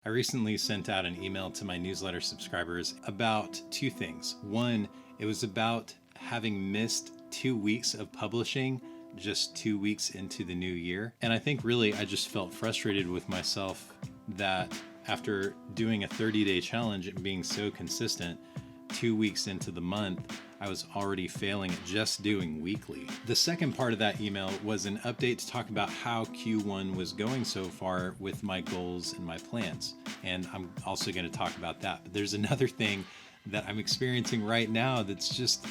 I recently sent out an email to my newsletter subscribers about two things. One, it was about having missed 2 weeks of publishing just 2 weeks into the new year. And I think really I just felt frustrated with myself that after doing a 30-day challenge and being so consistent, 2 weeks into the month, I was already failing at just doing weekly. The second part of that email was an update to talk about how Q1 was going so far with my goals and my plans. And I'm also going to talk about that. But there's another thing that I'm experiencing right now that's just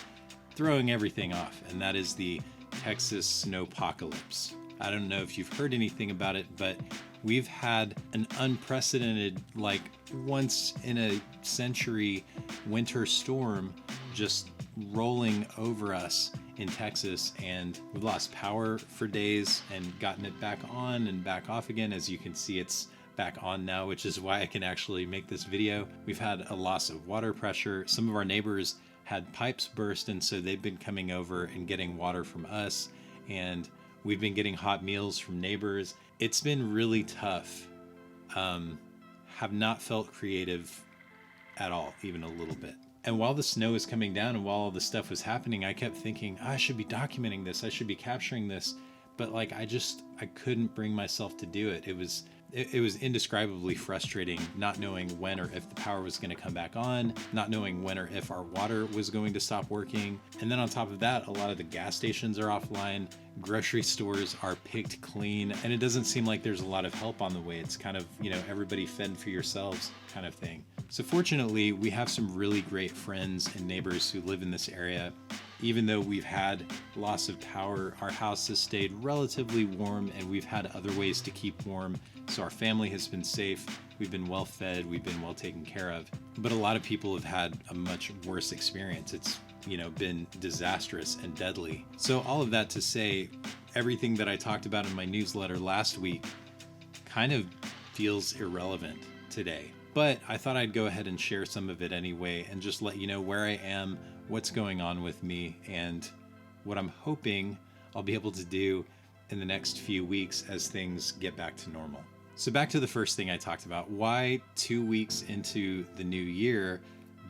throwing everything off, and that is the Texas Snowpocalypse. I don't know if you've heard anything about it, but we've had an unprecedented, like once in a century winter storm just rolling over us in Texas, and we've lost power for days and gotten it back on and back off again. As you can see, it's back on now, which is why I can actually make this video. We've had a loss of water pressure. Some of our neighbors had pipes burst, and so they've been coming over and getting water from us, and we've been getting hot meals from neighbors. It's been really tough. Have not felt creative at all, even a little bit. And while the snow was coming down and while all this stuff was happening, I kept thinking, I should be documenting this. I should be capturing this. But like, I couldn't bring myself to do it. It was indescribably frustrating, not knowing when or if the power was going to come back on, not knowing when or if our water was going to stop working. And then on top of that, a lot of the gas stations are offline, grocery stores are picked clean, and it doesn't seem like there's a lot of help on the way. It's kind of, everybody fend for yourselves kind of thing. So fortunately, we have some really great friends and neighbors who live in this area. Even though we've had loss of power, our house has stayed relatively warm, and we've had other ways to keep warm. So our family has been safe. We've been well fed. We've been well taken care of. But a lot of people have had a much worse experience. It's, been disastrous and deadly. So all of that to say, everything that I talked about in my newsletter last week kind of feels irrelevant today. But I thought I'd go ahead and share some of it anyway and just let you know where I am, what's going on with me, and what I'm hoping I'll be able to do in the next few weeks as things get back to normal. So back to the first thing I talked about. Why 2 weeks into the new year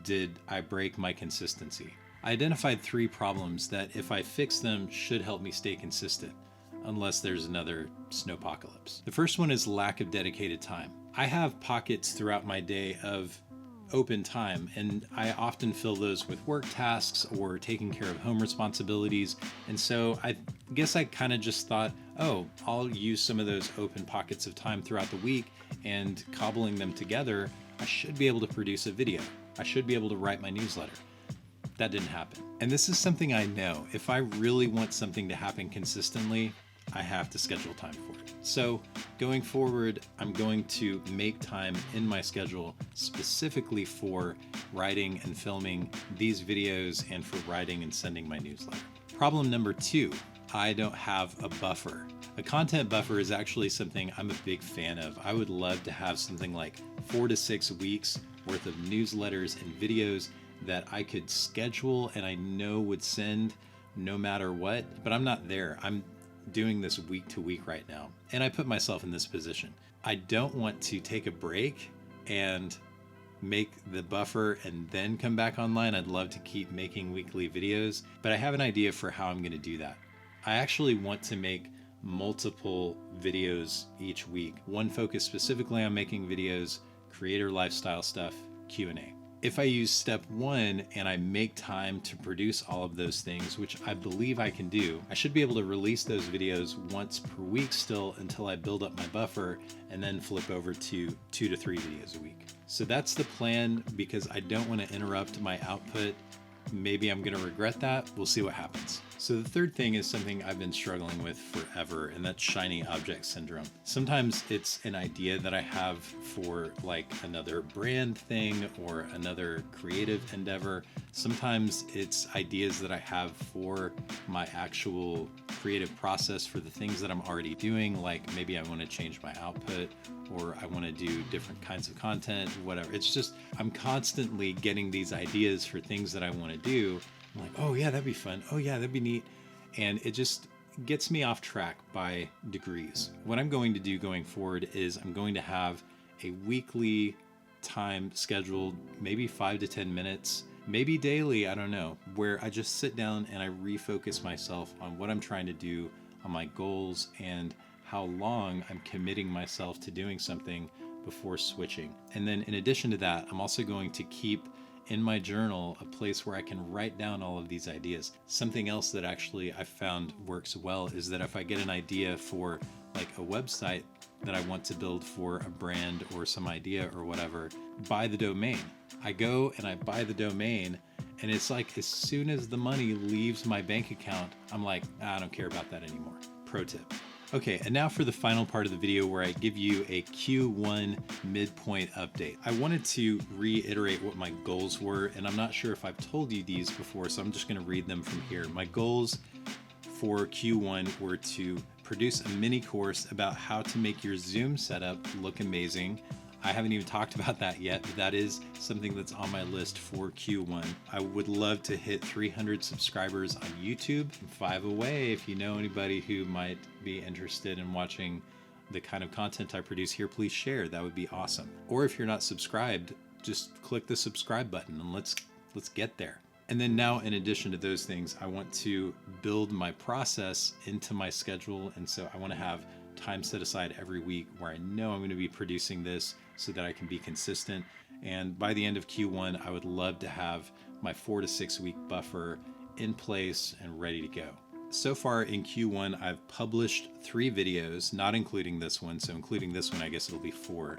did I break my consistency? I identified 3 problems that if I fix them should help me stay consistent, unless there's another snowpocalypse. The first one is lack of dedicated time. I have pockets throughout my day of open time, and I often fill those with work tasks or taking care of home responsibilities. And so I guess I kind of just thought, I'll use some of those open pockets of time throughout the week, and cobbling them together, I should be able to produce a video. I should be able to write my newsletter. That didn't happen. And this is something I know. If I really want something to happen consistently, I have to schedule time for it. So going forward, I'm going to make time in my schedule specifically for writing and filming these videos and for writing and sending my newsletter. Problem number 2, I don't have a buffer. A content buffer is actually something I'm a big fan of. I would love to have something like 4 to 6 weeks worth of newsletters and videos that I could schedule and I know would send no matter what, but I'm not there. I'm doing this week to week right now, and I put myself in this position. I don't want to take a break and make the buffer and then come back online. I'd love to keep making weekly videos, but I have an idea for how I'm going to do that. I actually want to make multiple videos each week. One focused specifically on making videos, creator lifestyle stuff, Q&A. If I use step 1 and I make time to produce all of those things, which I believe I can do, I should be able to release those videos once per week still until I build up my buffer and then flip over to 2 to 3 videos a week. So that's the plan, because I don't want to interrupt my output. Maybe I'm going to regret that. We'll see what happens. So the third thing is something I've been struggling with forever, and that's shiny object syndrome. Sometimes it's an idea that I have for like another brand thing or another creative endeavor. Sometimes it's ideas that I have for my actual creative process for the things that I'm already doing. Like maybe I want to change my output, or I want to do different kinds of content, whatever. It's just, I'm constantly getting these ideas for things that I want to do. I'm like, oh yeah, that'd be fun. Oh yeah, that'd be neat. And it just gets me off track by degrees. What I'm going to do going forward is I'm going to have a weekly time scheduled, maybe 5 to 10 minutes, maybe daily, I don't know, where I just sit down and I refocus myself on what I'm trying to do, on my goals, and how long I'm committing myself to doing something before switching. And then in addition to that, I'm also going to keep in my journal a place where I can write down all of these ideas. Something else that actually I found works well is that if I get an idea for like a website that I want to build for a brand or some idea or whatever, buy the domain. I go and I buy the domain, and it's like as soon as the money leaves my bank account, I'm like, I don't care about that anymore. Pro tip. Okay, and now for the final part of the video where I give you a Q1 midpoint update. I wanted to reiterate what my goals were, and I'm not sure if I've told you these before, so I'm just gonna read them from here. My goals for Q1 were to produce a mini course about how to make your Zoom setup look amazing. I haven't even talked about that yet, but that is something that's on my list for Q1. I would love to hit 300 subscribers on YouTube, 5 away. If you know anybody who might be interested in watching the kind of content I produce here, please share. That would be awesome. Or if you're not subscribed, just click the subscribe button and let's get there. And then now, in addition to those things, I want to build my process into my schedule. And so I want to have time set aside every week where I know I'm going to be producing this so that I can be consistent. And by the end of Q1, I would love to have my 4 to 6 week buffer in place and ready to go. So far in Q1, I've published 3 videos, not including this one. So including this one, I guess it'll be 4.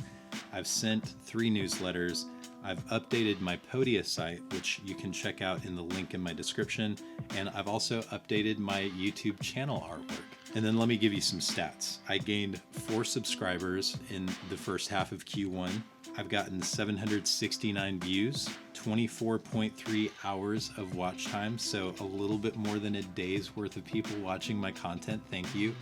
I've sent 3 newsletters. I've updated my Podia site, which you can check out in the link in my description. And I've also updated my YouTube channel artwork. And then let me give you some stats. I gained 4 subscribers in the first half of Q1. I've gotten 769 views, 24.3 hours of watch time. So a little bit more than a day's worth of people watching my content. Thank you.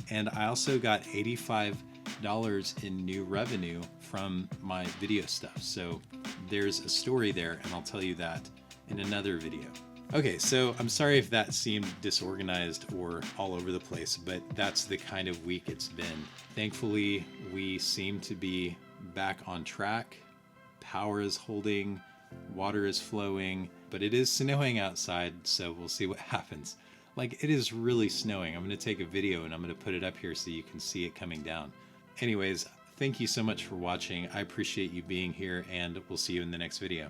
And I also got $85 in new revenue from my video stuff. So there's a story there, and I'll tell you that in another video. Okay, so I'm sorry if that seemed disorganized or all over the place, but that's the kind of week it's been. Thankfully, we seem to be back on track. Power is holding, water is flowing, but it is snowing outside, so we'll see what happens. Like, it is really snowing. I'm going to take a video and I'm going to put it up here so you can see it coming down. Anyways, thank you so much for watching. I appreciate you being here, and we'll see you in the next video.